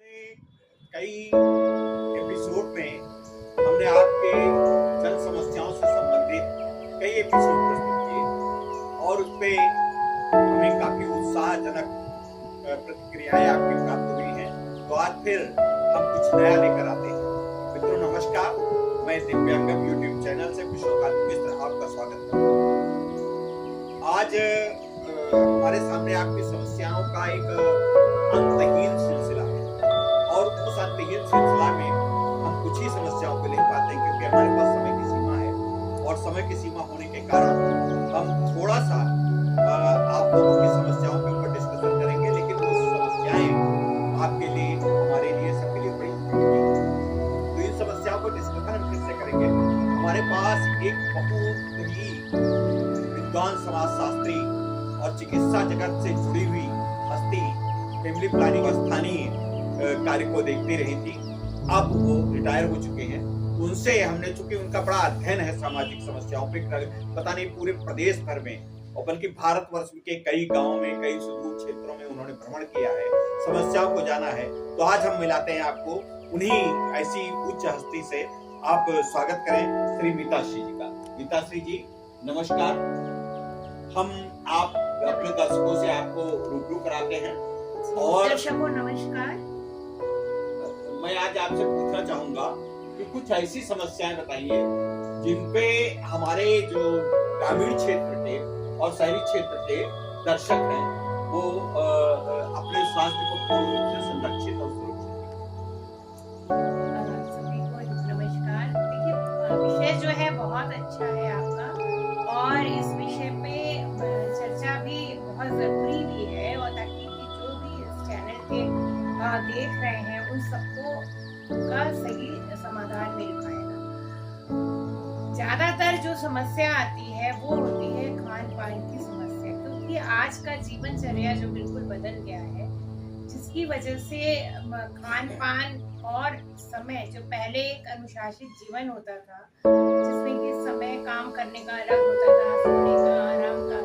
अपने कई एपिसोड में हमने आपके जन समस्याओं से संबंधित कई एपिसोड प्रस्तुत किए और उसपे हमें काफी उत्साहजनक प्रतिक्रियाएं आपकी प्राप्त हुई हैं। तो आज फिर हम कुछ नया लेकर आते हैं। मित्रों नमस्कार, मैं दिव्यांगम यूट्यूब चैनल से विश्वकांत मिश्र आपका स्वागत करता हूँ। आज हमारे सामने आपकी समस्याओं का एक अंतहीन सिलसिला है और उस अंतहीन सिलसिला में हम कुछ ही समस्याओं को ले पाते हैं क्योंकि हमारे पास समय की सीमा है और समय की सीमा होने के कारण हम थोड़ा सा आप लोगों की समस्याओं के ऊपर डिस्कशन करेंगे, लेकिन वो समस्याएं आपके लिए, हमारे लिए, सबके लिए बड़ी उपयोगी हैं। तो इन समस्याओं को डिस्कशन हम किससे करेंगे? हमारे पास एक बहुत ही विद्वान समाजशास्त्री और चिकित्सा जगत से जुड़ी हुई हस्ती, फैमिली प्लानिंग और स्थानीय कार्य को देखती रही थी, अब वो रिटायर हो चुके हैं। उनसे हमने, चूंकि उनका बड़ा अध्ययन है सामाजिक समस्याओं पे, पता नहीं पूरे प्रदेश भर में और बल्कि भारतवर्ष के कई गांवों में, कई सुदूर क्षेत्रों में उन्होंने भ्रमण किया है, समस्याओं को जाना है। तो आज हम मिलाते हैं आपको उन्हीं ऐसी उच्च हस्ती से। आप स्वागत करें श्री मीताश्री जी का। मीताश्री जी नमस्कार। हम आप अपने दर्शकों से आपको रूबरू कराते हैं और दर्शकों नमस्कार। मैं आज आपसे पूछना चाहूंगा कि कुछ ऐसी समस्याएं बताइए जिनपे हमारे जो ग्रामीण क्षेत्र के और शहरी क्षेत्र के दर्शक हैं वो अपने स्वास्थ्य को पूर्ण रूप से संरक्षित और सुरक्षित। सभी को नमस्कार। देखिए, विषय जो है बहुत अच्छा है आपका और इस विषय पे चर्चा भी बहुत जरूरी भी है, और ताकि जो भी इस चैनल के देख रहे हैं उन सबको का सही समाधान मिल पाएगा। ज्यादातर जो समस्या आती है वो होती है खान पान की समस्या, क्योंकि आज का जीवनचर्या जो बिल्कुल बदल गया है, जिसकी वजह से खान पान और समय, जो पहले एक अनुशासित जीवन होता था जिसमें कि समय काम करने का अलग होता था, सोने का, आराम का,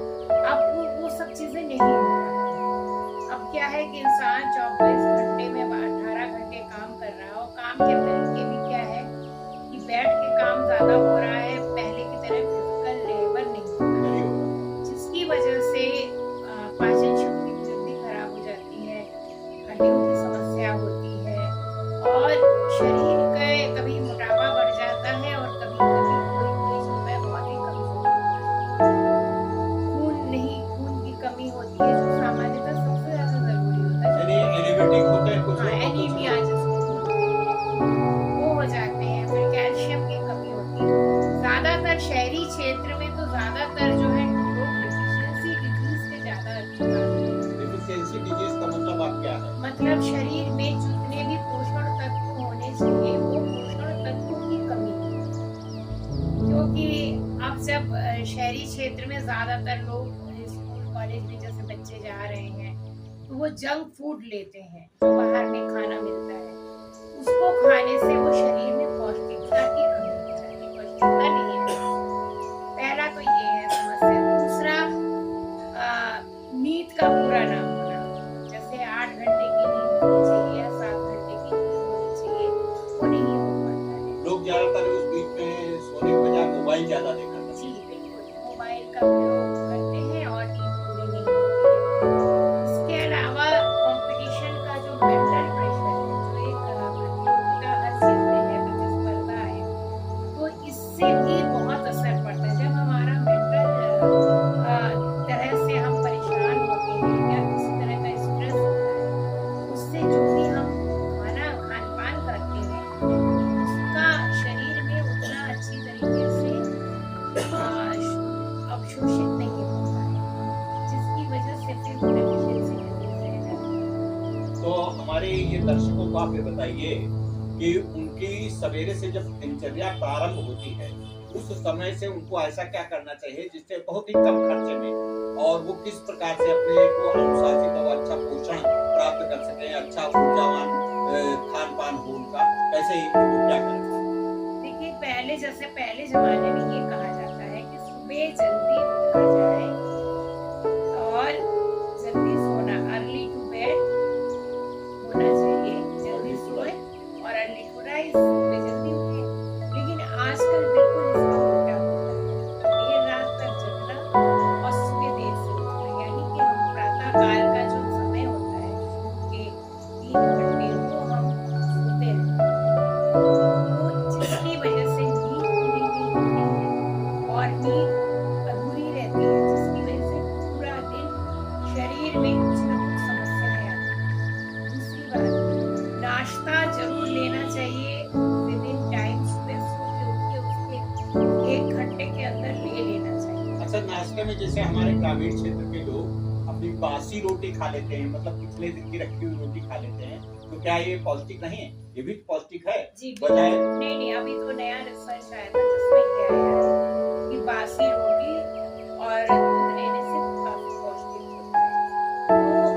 अब वो सब चीजें नहीं हो पाती। अब क्या है कि इंसान 24 घंटे में 18 घंटे काम कर रहा है और काम के तरीके भी क्या है कि बैठ के काम ज्यादा हो रहा है, पहले की तरह फिजिकल लेबर नहीं हो रहा है, जिसकी वजह से पाचन शक्ति जल्दी खराब हो जाती है, हड्डियों की समस्या होती है और शरीर का कभी मोटापा बढ़ जाता है और कभी कभी कोई जो है बहुत ही कमजोर होता है। खून की कमी होती है, जो सामान्यतः सबसे ज्यादा जरूरी होता है। एनीमिया होते हैं कुछ, एनीमिया वो हो जाते हैं। फिर कैल्शियम की कमी होती है। ज्यादातर शहरी क्षेत्र में तो ज्यादातर जो है लोग डेफिशिएंसी डिजीज के ज्यादा डेफिशिएंसी डिजीज का मतलब आप क्या है? मतलब शरीर में जितने भी पोषण तत्व होने चाहिए वो पोषण तत्वों की कमी, क्योंकि अब जब शहरी क्षेत्र में ज्यादातर लोग स्कूल कॉलेज में जैसे बच्चे जा रहे हैं तो वो जंक फूड लेते हैं, जो बाहर में खाना मिलता है, उसको खाने से वो शरीर में पौष्टिकता की कमी हो जाती है, पौष्टिकता नहीं है। पहला तो ये है समस्या। दूसरा, नींद का पूरा ना होना, जैसे 8 घंटे की नींद होनी चाहिए या 7 घंटे की नींद होनी चाहिए, वो नहीं हो पाता है। लोग ज्यादातर उस बीच में सोने के बजाय मोबाइल ज्यादा देखना जी बिल्कुल, मोबाइल का प्रयोग करते हैं और नींद पूरी नहीं होती है। इसके अलावा कंपटीशन का जो मेंटल प्रेशर है, जो एक प्रतियोगिता हर चीज में है, प्रतिस्पर्धा है, तो इससे भी बहुत असर पड़ता है। जब हमारा मेंटल तरह से हम परेशान होते हैं या किसी तरह का स्ट्रेस होता है, उससे जो भी हम खान पान करते हैं उसका शरीर में उतना अच्छी तरीके से अवशोषित नहीं होता है, जिसकी वजह से फिर डेफिशिएंसी डिजीज रह जाती है। तो हमारे ये दर्शकों को आप ये बताइए कि उनकी सवेरे से जब दिनचर्या प्रारंभ होती है उस समय से उनको ऐसा क्या करना चाहिए जिससे बहुत ही कम खर्चे में और वो किस प्रकार से अपने को अनुशासित और अच्छा पोषण प्राप्त कर सके, अच्छा ऊर्जावान खान पान हो उनका, कैसे ही वो क्या करें? देखिए, पहले जमाने में ये कहा जाता है कि सुबह जल्दी उठा जाए और जल्दी सोना, अर्ली टू बेड होना चाहिए, जैसे हमारे ग्रामीण क्षेत्र के लोग अपनी बासी रोटी खा लेते हैं, मतलब पिछले दिन की रखी हुई रोटी खा लेते हैं, तो क्या ये पौष्टिक नहीं है? ये भी पौष्टिक है। जी बजाय नहीं, अभी तो नया रिसर्च आया था जिसमें क्या है कि बासी रोटी और दूध लेने से काफी पौष्टिक होता है। तो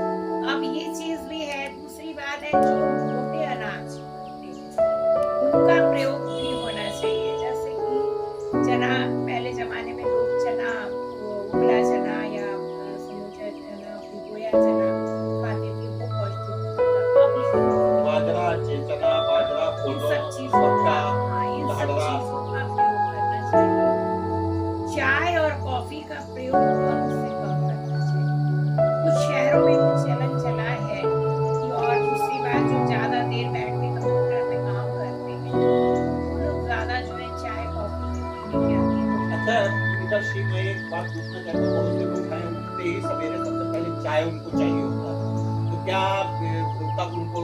अब ये चीज भी है। दूसरी बात है, जो मोटे अनाज होते हैं उनका प्रयोग भी होना चाहिए। जैसे कि चना, पहले जमाने में लोग चना, उबला चना या समूचा चना, भिगोया चना खाते थे, वो पौष्टिक होता था। अब लेकिन बाजरा, चना, बाजरा, इन कोदो, सब चीजों का मक्का, इन सब लाड़वा, चीजों का प्रयोग करना चाहिए। चाय और कॉफी का प्रयोग कम से कम करना चाहिए। कुछ शहरों में कुछ चलन चला है कि, और दूसरी बात, जो ज्यादा देर बैठ के कंप्यूटर में काम करते हैं वो लोग ज्यादा जो है चाय कॉफी पीने के आदी होते हैं। अच्छा मीता श्री, मैं एक बात पूछना चाहता हूँ, बहुत से लोग हैं उठते ही सवेरे सबसे पहले चाय उनको चाहिए होता है, तो क्या तब उनको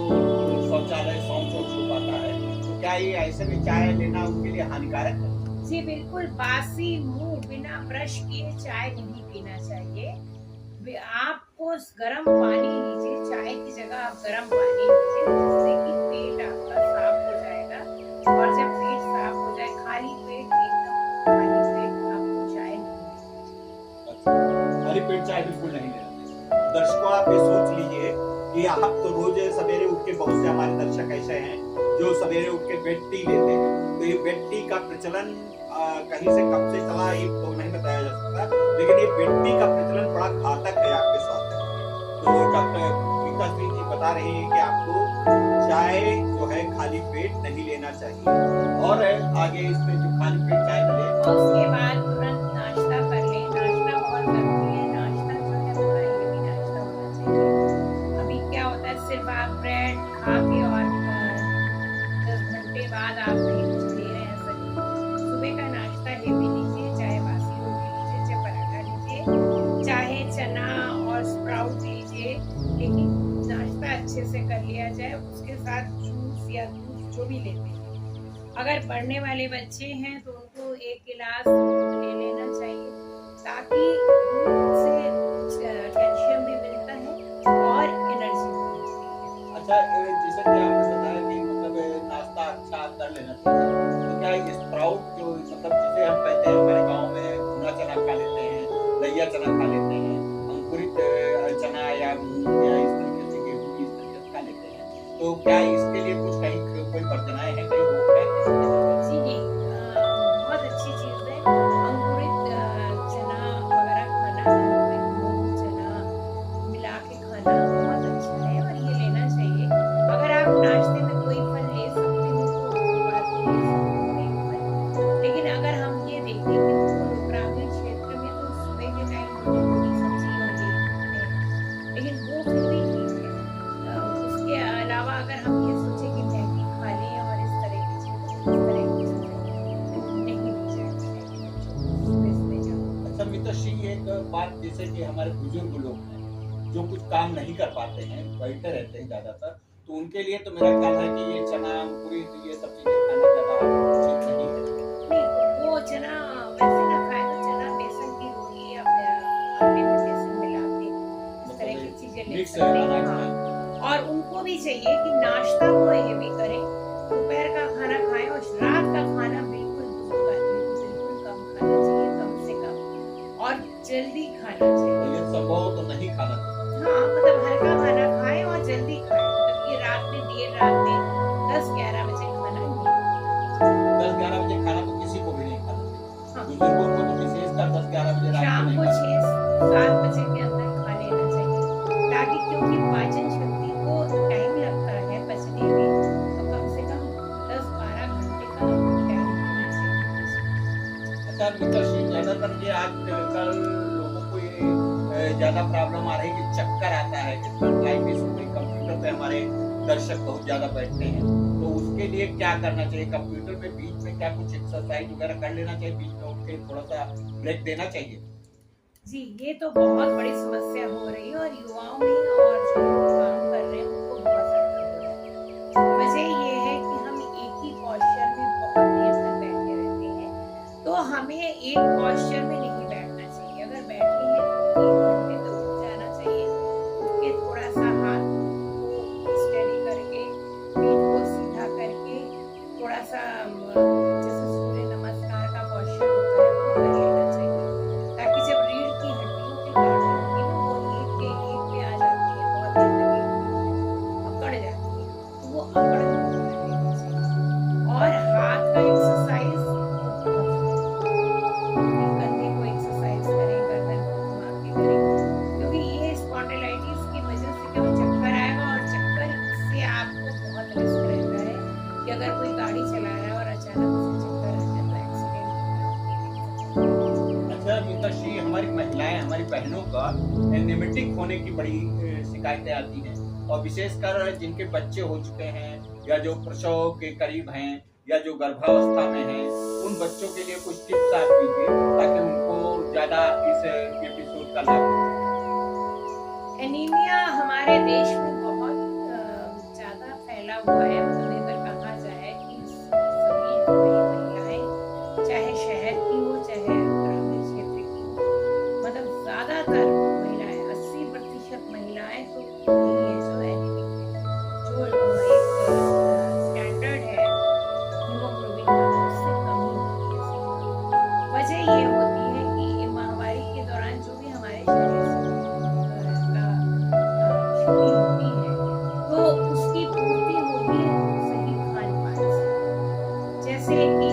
शौचालय शौच हो पाता है, तो क्या ये ऐसे में चाय लेना उनके लिए हानिकारक है? जी बिल्कुल, बासी मुंह बिना ब्रश किए चाय नहीं पीना चाहिए। आपको गर्म पानी लीजिए, चाय की जगह आप गर्म पानी लीजिए, जिससे कि पेट आपका साफ हो जाएगा। और जब पेट साफ हो जाए, खाली पेट, एकदम खाली पेट आपको चाय नहीं पीनी चाहिए। अच्छा, खाली पेट चाय बिल्कुल नहीं लेना चाहिए। दर्शकों, आप ये सोच लीजिए कि आप तो रोज सवेरे उठ के, बहुत से हमारे दर्शक ऐसे हैं जो सवेरे उठ के बेड टी लेते हैं, तो ये बेड टी का प्रचलन कहीं से कब से चला ये तो नहीं बताया जा सकता, लेकिन ये बेड टी का प्रचलन बड़ा घातक है आपके स्वास्थ्य के लिए। तो डॉक्टर मीता श्री जी बता रहे हैं कि आपको चाय जो है खाली पेट नहीं लेना चाहिए, और आगे इसमें जो खाली पेट चाय न ले, और उसके बाद तुरंत नाश्ता कर लें। नाश्ता बहुत जरूरी है। नाश्ता जो है थोड़ा हेवी नाश्ता होना चाहिए। अभी क्या होता है, सिर्फ आप ब्रेड खा के और 10 घंटे बाद आप कहीं कुछ ले रहे हैं, ऐसा नहीं। सुबह का नाश्ता हेवी लीजिए, चाहे बासी रोटी लीजिए, चाहे पराठा लीजिए, चाहे चना और स्प्राउट लीजिए, लेकिन नाश्ता अच्छे से कर लिया जाए। उसके साथ जूस या दूध जो भी लेते हैं। अगर पढ़ने वाले बच्चे हैं तो उनको 1 गिलास दूध ले लेना चाहिए, ताकि दूध से कैल्शियम भी मिलता है और एनर्जी भी मिलती है। अच्छा जैसे कि आपने बताया कि मतलब नाश्ता अच्छा कर लेना चाहिए, तो क्या ये स्प्राउट जो मतलब जिसे हम कहते हैं हमारे गांव में भुना चना खा लेते हैं, लैया चना खा लेते हैं, अंकुरित चना या मूंग या इस तरीके से गेहूं इस तरीके से खा लेते हैं, तो क्या इसके लिए कुछ कहीं कोई वर्जनाएं हैं, कहीं रोक है? जी नहीं, बहुत अच्छी चीज है अंकुरित चना वगैरह खाना। अंकुरित मूंग चना मिला के खाना बहुत अच्छा है और ये लेना चाहिए। अगर आप नाश्ते में कोई फल ले सकते हो तो कोई बात नहीं, ले सकते हो कोई फल। लेकिन अगर हम ये देखें कि वो ग्रामीण क्षेत्र में तो सुबह के टाइम रोटी सब्जी और ये खाते हैं, लेकिन वो फिर भी ठीक है। उसके अलावा अगर हम ये सोचे कि मैगी खा लें और इस तरह की चीजें नहीं ली जानी चाहिए सुबह सुबह जब। अच्छा मीता श्री, एक बात, जैसे कि हमारे बुजुर्ग लोग हैं जो कुछ काम नहीं कर पाते हैं, बैठे रहते हैं ज्यादातर, तो उनके लिए तो मेरा ख्याल है कि ये चना अंकुरित ये सब चीजें खाना ज्यादा उचित नहीं है। नहीं, तो वो चना वैसे ना खाए तो चना बेसन की रोटी या आटे में बेसन मिला के इस तरह की चीजें ले मिक्स सकते हैं। अनाज हाँ, और उनको भी चाहिए कि नाश्ता वो हेवी करें, दोपहर का खाना खाएं और रात का खाना बिल्कुल कम खाना चाहिए, कम से कम, और जल्दी खाना चाहिए। ये संभव तो नहीं खाना चाहिए। हाँ, मतलब हल्का खाना खाएं और जल्दी खाएं। मतलब ये रात में, देर रात में 10-11 बजे खाना नहीं। 10-11 बजे खाना तो किसी को भी नहीं खाना चाहिए। हाँ, बुजुर्गों को तो विशेषकर 10-11 बजे रात शाम में को नहीं खाना 6-7 बजे के अंदर खा लेना चाहिए, ताकि, क्योंकि पाचन शक्ति को टाइम लगता है पचने में, तो कम से कम 10-12 घंटे का टाइम होना चाहिए। अच्छा मीता श्री, ज्यादातर ये आजकल लोगों को ये ज्यादा प्रॉब्लम आ रही है कि चक्कर आता है, टाइपिंग कंप्यूटर पे हमारे दर्शक बहुत ज्यादा बैठते हैं, तो उसके लिए क्या करना चाहिए? कंप्यूटर में बीच में क्या कुछ एक्सरसाइज वगैरह कर लेना चाहिए, बीच में उठ के थोड़ा सा ब्रेक देना चाहिए? जी, ये तो बहुत बड़ी समस्या हो रही है और युवाओं में, और जो लोग काम कर रहे हैं उनको बहुत ज्यादा हो रहा है। वजह ये है कि हम एक ही पोस्चर में बहुत देर तक बैठे रहते हैं, तो हमें एक पोस्चर में नहीं बैठना चाहिए। अगर बैठे डायबिटिक होने की बड़ी शिकायतें आती हैं, और विशेषकर जिनके बच्चे हो चुके हैं या जो प्रसव के करीब हैं या जो गर्भावस्था में हैं, उन बच्चों के लिए कुछ टिप्स आप दीजिए ताकि उनको ज्यादा इस एपिसोड का लाभ मिले। एनीमिया हमारे देश में बहुत ज्यादा फैला हुआ है। मतलब अगर कहा जाए कि सभी महिलाएं, चाहे शहर की हो चाहे ग्रामीण क्षेत्र की हो, मतलब ज्यादातर महिलाएं, 80% महिलाएं तो ये जो एनीमिक है, जो एक स्टैंडर्ड है हीमोग्लोबिन का, उससे कम ही होती है। वजह ये होती है कि महामारी के दौरान जो भी हमारे शरीर से क्षति होती है, तो उसकी पूर्ति होती है सही खान पान से। जैसे कि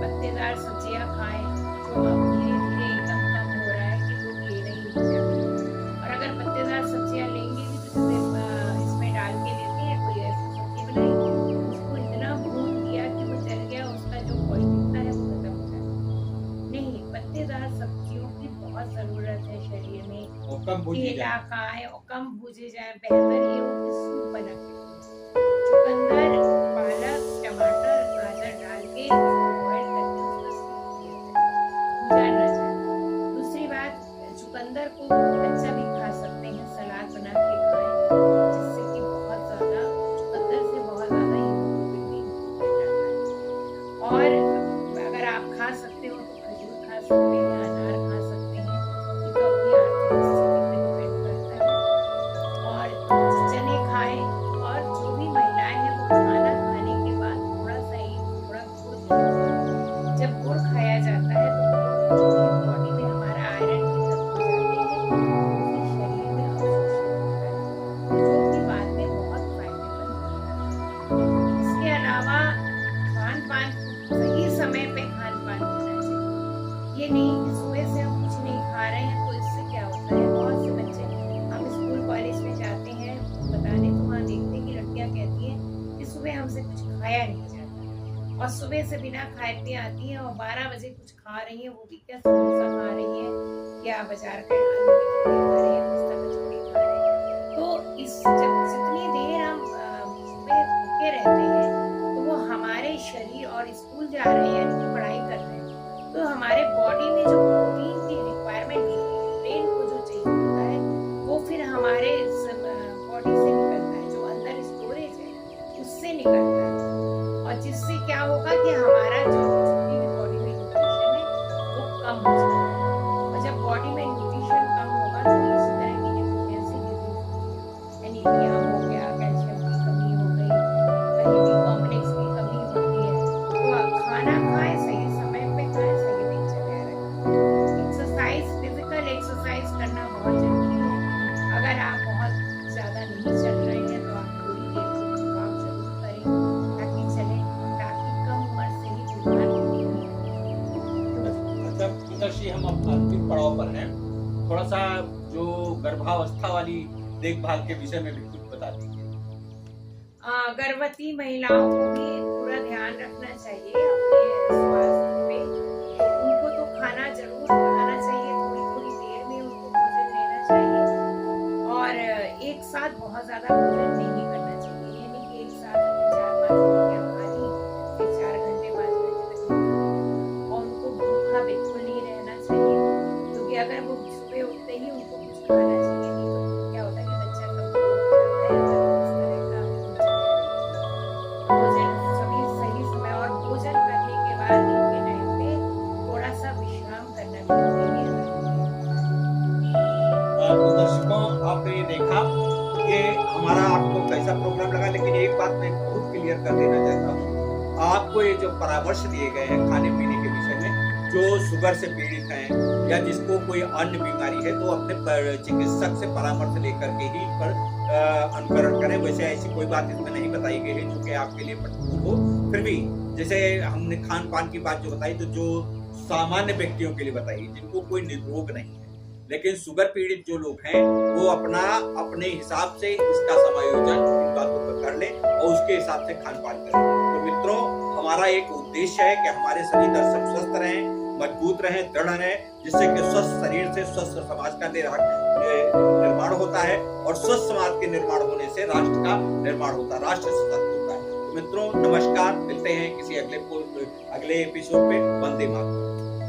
पत्तेदार सब्जियां खाएं, जो अब धीरे धीरे एकदम कम हो रहा है कि लोग ले नहीं जाते। और अगर पत्तेदार सब्जियां लेंगे भी तो जैसे इसमें डाल के लेते हैं, कोई ऐसी सब्जी बनाई, उसको इतना भून दिया कि वो जल गया, उसका जो पौष्टिकता है वो खत्म हो जाती है। नहीं, पत्तेदार सब्जियों की बहुत जरूरत है शरीर में। और कम भूजी केला खाएं और कम भूजे जाए। बेहतर ये हो कि सूप बना के चुकंदर, पालक, टमाटर, गाजर डाल के बॉयल करके उसका सूप किया जाए, भुजा ना जाए। दूसरी बात, चुकंदर को कच्चा भी खा सकते हैं, सलाद बना के खाएं, जिससे कि बहुत ज्यादा चुकंदर से बहुत ज्यादा हीमोग्लोबिन भी इंक्रीज होता है। और अगर आप खा सकते हो तो खजूर खा सकते हैं, अनार खा सकते हैं, ये तो अपनी आर्थिक स्थिति पे डिपेंड करता है। और चने खाएं, और जो भी महिलाएं हैं वो खाना खाने के बाद थोड़ा सा ही थोड़ा गुड़, जब गुड़ खाया जाता है तो जो भी बॉडी में हमारा आयरन की तत्व जाते हैं वो भी शरीर में अवशोषित होता है, जो कि बाद में बहुत फायदेमंद होता है। इसके अलावा खान पान सही समय पे खान पान होना चाहिए। ये नहीं कि सुबह से हम कुछ नहीं खा रहे हैं तो इससे क्या होता है। बहुत से बच्चे, हम स्कूल कॉलेज में जाते हैं बताने, तो वहाँ देखते हैं कि लड़कियाँ कहती हैं कि सुबह हमसे कुछ खाया नहीं जाता, और सुबह से बिना खाए पिए आती हैं और 12 बजे कुछ खा रही हैं, वो भी क्या समोसा खा रही हैं या बाजार का आलू की टिक्की खा रही है, पिस्ता कचौड़ी खा रही है। तो इस जब जितनी देर हम सुबह भूखे रहते हैं तो वो हमारे शरीर, और स्कूल जा रहे हैं तो पढ़ाई कर रहे हैं, तो हमारे बॉडी में जो प्रोटीन की रिक्वायरमेंट होती है, ब्रेन को जो चाहिए होता है, वो फिर हमारे बॉडी से निकलता है, जो अंदर स्टोरेज है उससे निकलता है। और जिससे क्या होगा कि हमारा जो जितनी भी बॉडी में न्यूट्रिशन है वो कम हो जाएगा। और जब बॉडी में न्यूट्रिशन कम होगा तो इसी तरह की डेफिशिएंसी डिजीज, एनीमिया हो गया, कैल्शियम की कमी हो गई, कहीं भी कॉम्प्लेक्स की कमी होती है। तो आप खाना खाएं, सही समय पे खाएं, सही दिनचर्या रखें। एक्सरसाइज, फिजिकल एक्सरसाइज करना बहुत जरूरी है। अगर आप बहुत ज्यादा नहीं चल रहे हैं तो आप थोड़ी देर को काम जरूर करें, ताकि चले, ताकि कम उम्र से ही बीमार नहीं हो। अच्छा पिताश्री, हम अब अंतिम पड़ाव पर हैं, थोड़ा सा जो गर्भावस्था वाली देखभाल के विषय में भी कुछ बता दीजिए। गर्भवती महिलाओं को भी पूरा ध्यान रखना चाहिए अपने स्वास्थ्य पे। उनको तो खाना जरूर खाना चाहिए, थोड़ी थोड़ी देर में उनको भोजन लेना चाहिए, और एक साथ बहुत ज्यादा भोजन नहीं करना चाहिए। ये नहीं कि एक साथ 4-5 रोटियां खा ली, फिर 4 घंटे 5 घंटे तक नहीं खाना। और उनको भूखा बिल्कुल नहीं रहना चाहिए, क्योंकि अगर वो सुबह उठते ही उनको कुछ खाना चाहिए, नहीं तो क्या होता है कि बच्चा कमजोर हो जाता है, अगर इस तरह का भोजन सभी सही समय, और भोजन करने के बाद दिन के टाइम पे थोड़ा सा विश्राम करना भी उनके लिए जरूरी है। तो दर्शकों, आपने ये देखा, ये हमारा आपको कैसा प्रोग्राम लगा, लेकिन एक बात मैं खुद क्लियर कर देना चाहता हूँ। आपको ये जो परामर्श दिए गए हैं खाने पीने के विषय में, जो शुगर से पीड़ित हैं या जिसको कोई अन्य बीमारी है, तो अपने चिकित्सक से परामर्श लेकर के ही पर अनुकरण करें। वैसे ऐसी कोई बात इसमें नहीं बताई गई है जो कि आपके लिए प्रतिकूल हो। फिर भी जैसे हमने खान पान की बात जो बताई, तो जो सामान्य व्यक्तियों के लिए बताई, जिनको कोई निरोग नहीं है, लेकिन शुगर पीड़ित जो लोग हैं वो अपने हिसाब से इसका समायोजन इन बातों पर कर लें और उसके हिसाब से खान पान करें। तो मित्रों, हमारा एक उद्देश्य है कि हमारे सभी दर्शक स्वस्थ रहें, मजबूत रहें, दृढ़ रहें, जिससे कि स्वस्थ शरीर से स्वस्थ समाज का निर्माण निर्माण होता है और स्वस्थ समाज के निर्माण होने से राष्ट्र का निर्माण होता है, राष्ट्र सशक्त होता है। तो मित्रों नमस्कार, मिलते हैं किसी अगले एपिसोड पे। वंदे मातरम।